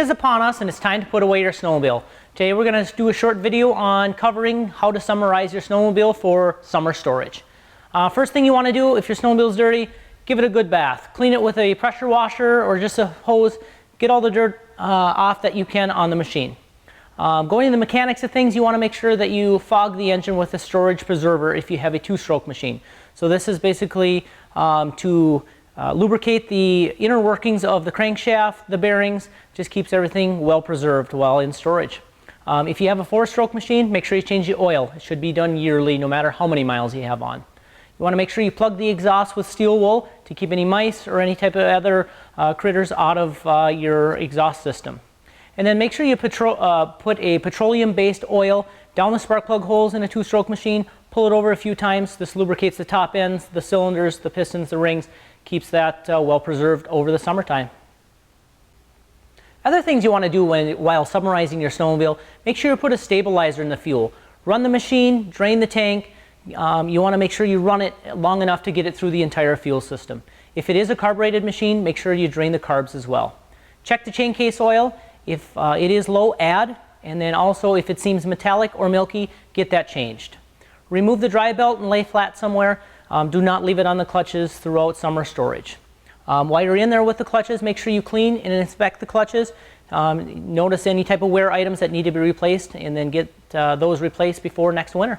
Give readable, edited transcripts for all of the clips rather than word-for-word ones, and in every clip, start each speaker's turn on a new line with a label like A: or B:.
A: is upon us and it's time to put away your snowmobile. Today we're going to do a short video on covering how to summarize your snowmobile for summer storage. First thing you want to do if your snowmobile is dirty, give it a good bath. Clean it with a pressure washer or just a hose. Get all the dirt off that you can on the machine. Going into the mechanics of things, you want to make sure that you fog the engine with a storage preserver if you have a two-stroke machine. So this is basically to lubricate the inner workings of the crankshaft, the bearings, just keeps everything well preserved while in storage. If you have a four-stroke machine, make sure you change the oil. It should be done yearly, no matter how many miles you have on. You want to make sure you plug the exhaust with steel wool to keep any mice or any type of other critters out of your exhaust system. And then make sure you put a petroleum-based oil down the spark plug holes in a two-stroke machine, pull it over a few times. This lubricates the top ends, the cylinders, the pistons, the rings, keeps that well preserved over the summertime. Other things you want to do while summarizing your snowmobile, make sure you put a stabilizer in the fuel. Run the machine, drain the tank. You want to make sure you run it long enough to get it through the entire fuel system. If it is a carbureted machine, make sure you drain the carbs as well. Check the chain case oil. If it is low, add, and then also if it seems metallic or milky, get that changed. Remove the dry belt and lay flat somewhere. Do not leave it on the clutches throughout summer storage. While you're in there with the clutches, make sure you clean and inspect the clutches. Notice any type of wear items that need to be replaced, and then get those replaced before next winter.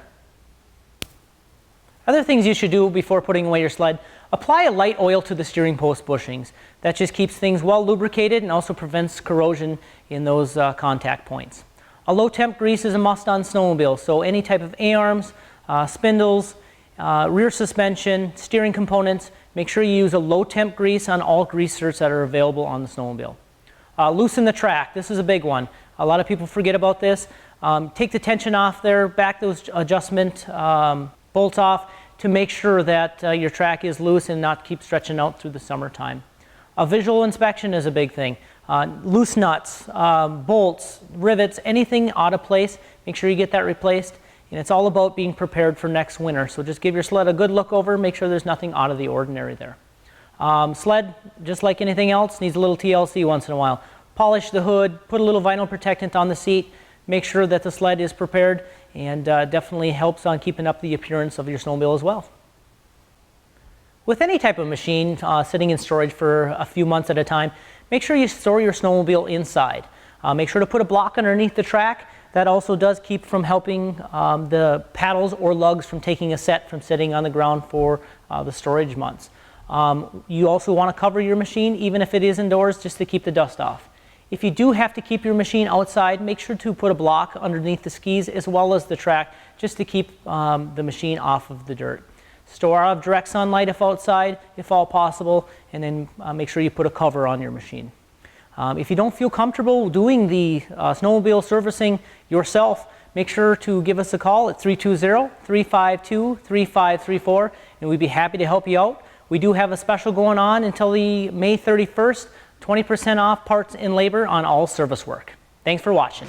A: Other things you should do before putting away your sled, apply a light oil to the steering post bushings. That just keeps things well lubricated and also prevents corrosion in those contact points. A low temp grease is a must on snowmobile, so any type of A-arms, spindles, rear suspension, steering components, make sure you use a low temp grease on all grease zerks that are available on the snowmobile. Loosen the track, this is a big one. A lot of people forget about this. Take the tension off there, back those adjustment bolts off to make sure that your track is loose and not keep stretching out through the summertime. A visual inspection is a big thing. Loose nuts, bolts, rivets, anything out of place, make sure you get that replaced. And it's all about being prepared for next winter. So just give your sled a good look over, make sure there's nothing out of the ordinary there. Sled, just like anything else, needs a little TLC once in a while. Polish the hood, put a little vinyl protectant on the seat, make sure that the sled is prepared, and definitely helps on keeping up the appearance of your snowmobile as well. With any type of machine sitting in storage for a few months at a time, make sure you store your snowmobile inside. Make sure to put a block underneath the track. That also does keep from helping the paddles or lugs from taking a set from sitting on the ground for the storage months. You also want to cover your machine even if it is indoors, just to keep the dust off. If you do have to keep your machine outside, make sure to put a block underneath the skis as well as the track, just to keep the machine off of the dirt. Store out of direct sunlight if outside, if all possible, and then make sure you put a cover on your machine. If you don't feel comfortable doing the snowmobile servicing yourself, make sure to give us a call at 320-352-3534, and we'd be happy to help you out. We do have a special going on until the May 31st, 20% off parts and labor on all service work. Thanks for watching.